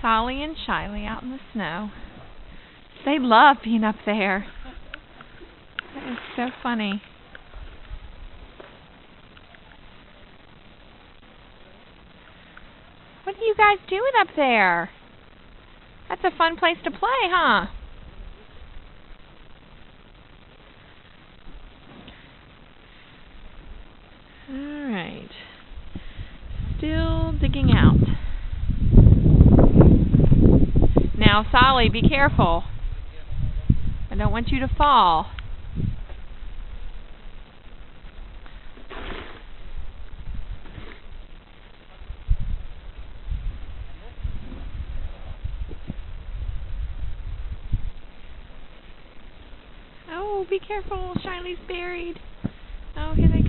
Solly and Shilee out in the snow. They love being up there. That is so funny. What are you guys doing up there? That's a fun place to play, huh? Alright. Still digging out. Now, Solly, be careful. I don't want you to fall. Oh, be careful. Shilee's buried. Oh, here they